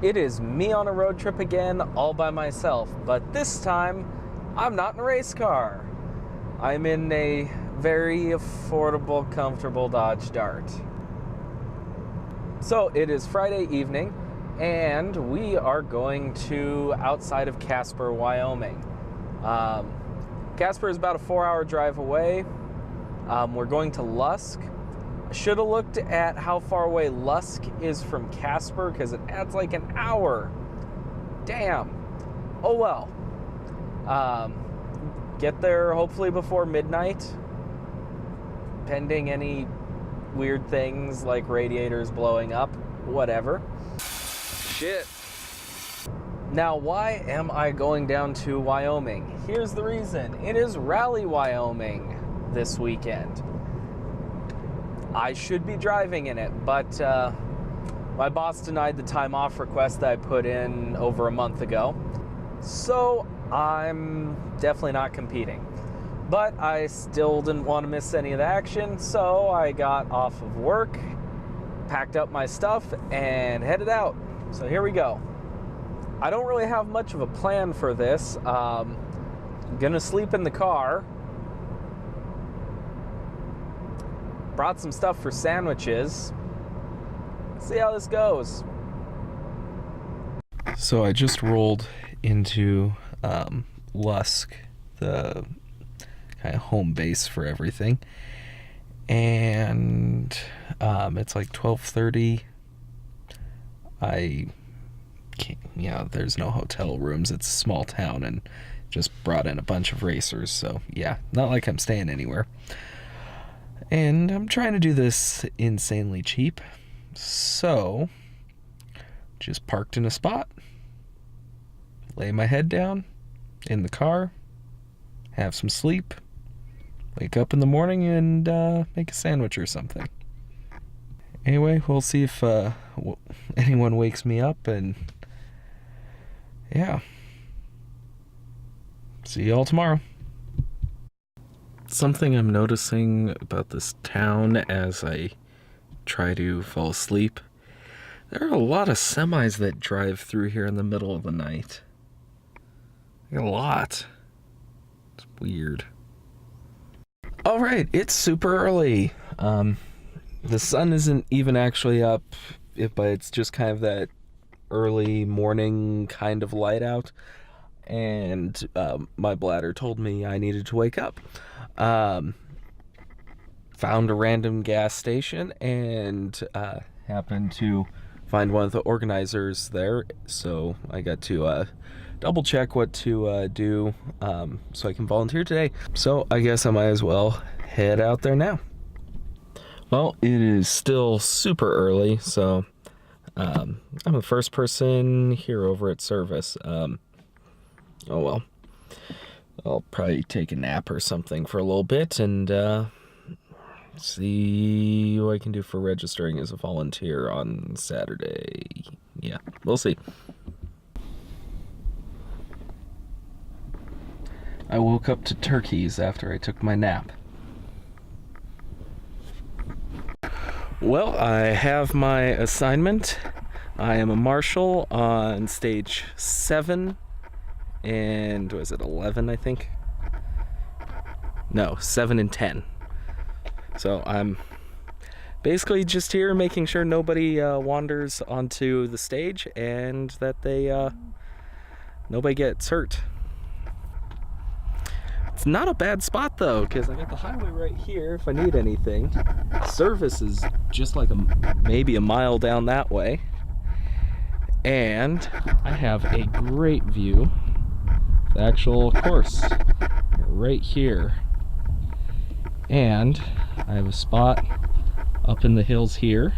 It is me on a road trip again, all by myself, but this time, I'm not in a race car. I'm in a very affordable, comfortable Dodge Dart. So it is Friday evening, and we are going to outside of Casper, Wyoming. Casper is about a 4-hour drive away. We're going to Lusk. Should have looked at how far away Lusk is from Casper because it adds like an hour. Damn. Oh well. Get there hopefully before midnight, pending any weird things like radiators blowing up, whatever. Shit. Now, why am I going down to Wyoming? Here's the reason. It is Rally Wyoming this weekend. I should be driving in it, but my boss denied the time off request that I put in over a month ago. So I'm definitely not competing. But I still didn't want to miss any of the action, so I got off of work, packed up my stuff, and headed out. So here we go. I don't really have much of a plan for this. I'm gonna sleep in the car. Brought some stuff for sandwiches. See how this goes. So I just rolled into Lusk, the kind of home base for everything, and it's like 12:30. I can't, there's no hotel rooms. It's a small town, and just brought in a bunch of racers. So yeah, not like I'm staying anywhere. And I'm trying to do this insanely cheap, so just parked in a spot, lay my head down in the car, have some sleep, wake up in the morning and make a sandwich or something. Anyway, we'll see if anyone wakes me up, and yeah, see y'all tomorrow. Something I'm noticing about this town as I try to fall asleep, there are a lot of semis that drive through here in the middle of the night. A lot. It's weird. Alright, it's super early. The sun isn't even actually up, but it's just kind of that early morning kind of light out. And my bladder told me I needed to wake up. Found a random gas station and happened to find one of the organizers there, so I got to double check what to do so I can volunteer today. So I guess I might as well head out there now. Well, it is still super early, so I'm the first person here over at service. Oh well. I'll probably take a nap or something for a little bit and see what I can do for registering as a volunteer on Saturday. Yeah, we'll see. I woke up to turkeys after I took my nap. Well, I have my assignment. I am a marshal on stage 7. And was it 11, I think? No, 7 and 10. So I'm basically just here making sure nobody wanders onto the stage and that nobody gets hurt. It's not a bad spot though, because I got the highway right here if I need anything. Service is just like maybe a mile down that way. And I have a great view. The actual course right here, and I have a spot up in the hills here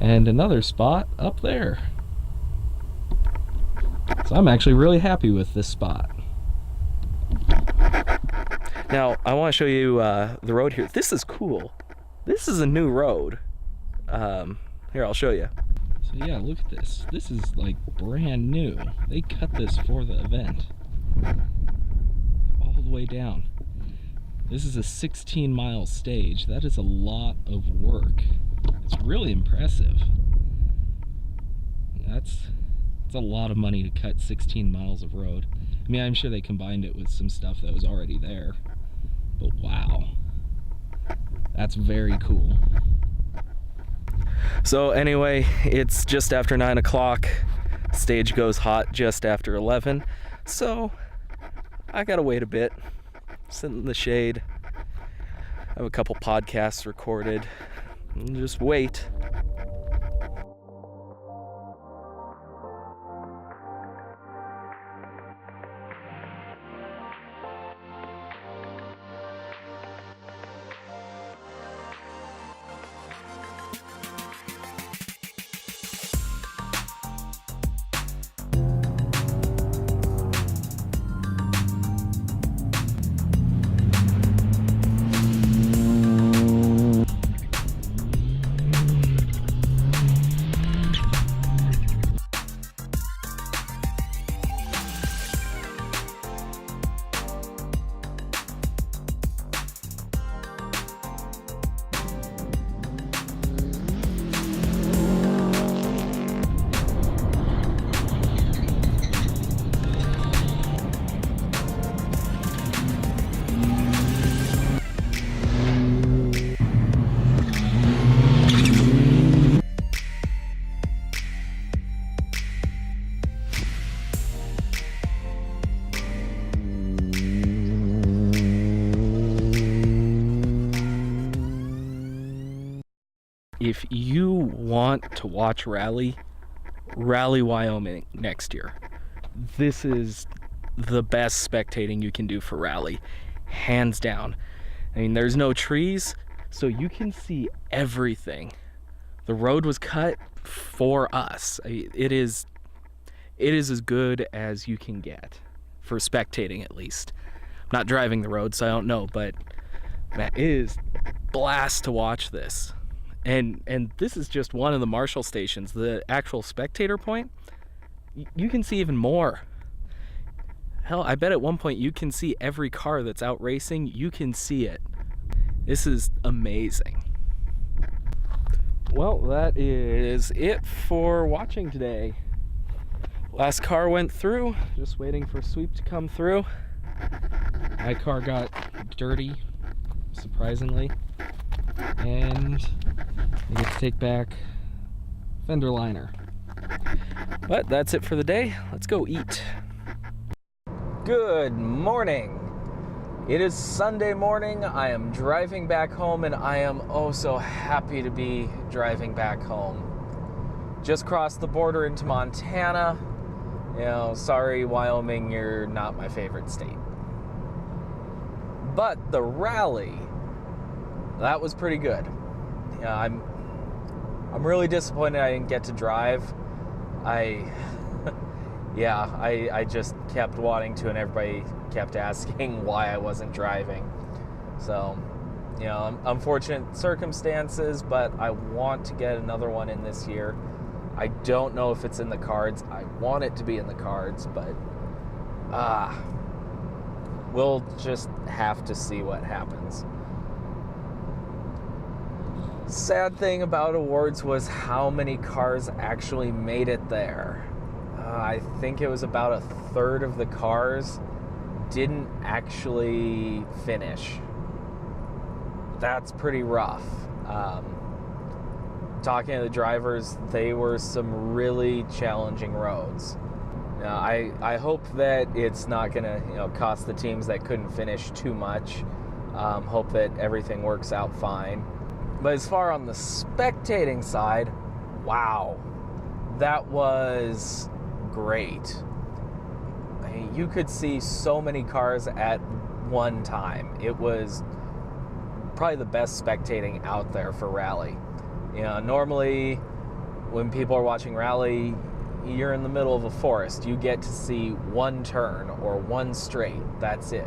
and another spot up there, so I'm actually really happy with this spot. Now I want to show you the road here. This is cool. This is a new road. Here, I'll show you. So yeah, look at this. This is like brand new. They cut this for the event. All the way down. This is a 16-mile stage. That is a lot of work. It's really impressive. That's a lot of money to cut 16 miles of road. I mean, I'm sure they combined it with some stuff that was already there, but wow, that's very cool. So anyway, it's just after 9 o'clock. Stage goes hot just after 11, so I gotta wait a bit, sit in the shade, have a couple podcasts recorded, and just wait. If you want to watch Rally Wyoming next year, this is the best spectating you can do for Rally, hands down. I mean, there's no trees, so you can see everything. The road was cut for us. It is as good as you can get for spectating, at least. I'm not driving the road, so I don't know, but man, it is blast to watch this. And this is just one of the Marshall stations. The actual spectator point, you can see even more. Hell, I bet at one point you can see every car that's out racing. You can see it. This is amazing. Well, that is it for watching today. Last car went through, just waiting for sweep to come through. My car got dirty, surprisingly, and I get to take back fender liner. But that's it for the day. Let's go eat. Good morning. It is Sunday morning. I am driving back home, and I am oh so happy to be driving back home. Just crossed the border into Montana. You know, sorry, Wyoming, you're not my favorite state. But the rally, that was pretty good. Yeah, I'm really disappointed I didn't get to drive. I just kept wanting to, and everybody kept asking why I wasn't driving. So, you know, unfortunate circumstances, but I want to get another one in this year. I don't know if it's in the cards. I want it to be in the cards, but we'll just have to see what happens. Sad thing about awards was how many cars actually made it there. I think it was about a third of the cars didn't actually finish. That's pretty rough. Talking to the drivers, they were some really challenging roads. Now, I hope that it's not going to cost the teams that couldn't finish too much. Hope that everything works out fine. But as far on the spectating side, wow, that was great. I mean, you could see so many cars at one time. It was probably the best spectating out there for Rally. You know, normally when people are watching Rally, you're in the middle of a forest. You get to see one turn or one straight. That's it.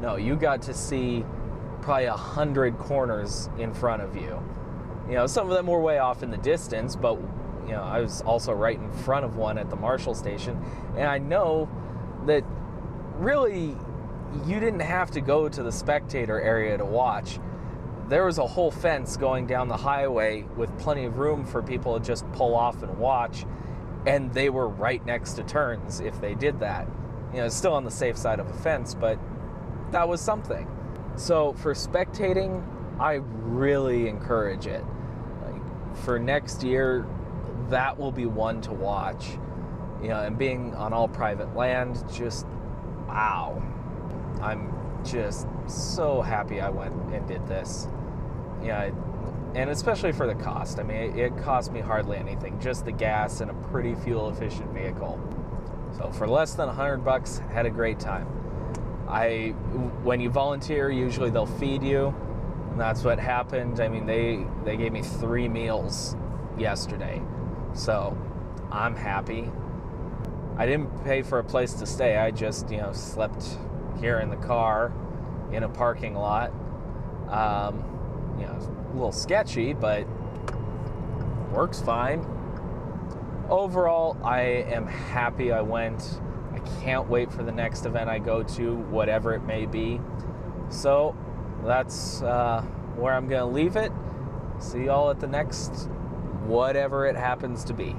No, you got to see probably 100 corners in front of you. You know, some of them were way off in the distance, but you know, I was also right in front of one at the Marshall station, and I know that really you didn't have to go to the spectator area to watch. there was a whole fence going down the highway with plenty of room for people to just pull off and watch, and they were right next to turns if they did that. It's still on the safe side of a fence, but that was something. So for spectating, I really encourage it. For next year, that will be one to watch. And being on all private land, just wow. I'm just so happy I went and did this. And especially for the cost. I mean, it cost me hardly anything, just the gas and a pretty fuel-efficient vehicle. So for less than $100, had a great time. When you volunteer, usually they'll feed you, and that's what happened. I mean, they gave me 3 meals yesterday, so I'm happy. I didn't pay for a place to stay. I just, slept here in the car in a parking lot. A little sketchy, but works fine. Overall, I am happy I went. I can't wait for the next event I go to, whatever it may be. So that's where I'm going to leave it. See y'all at the next, whatever it happens to be.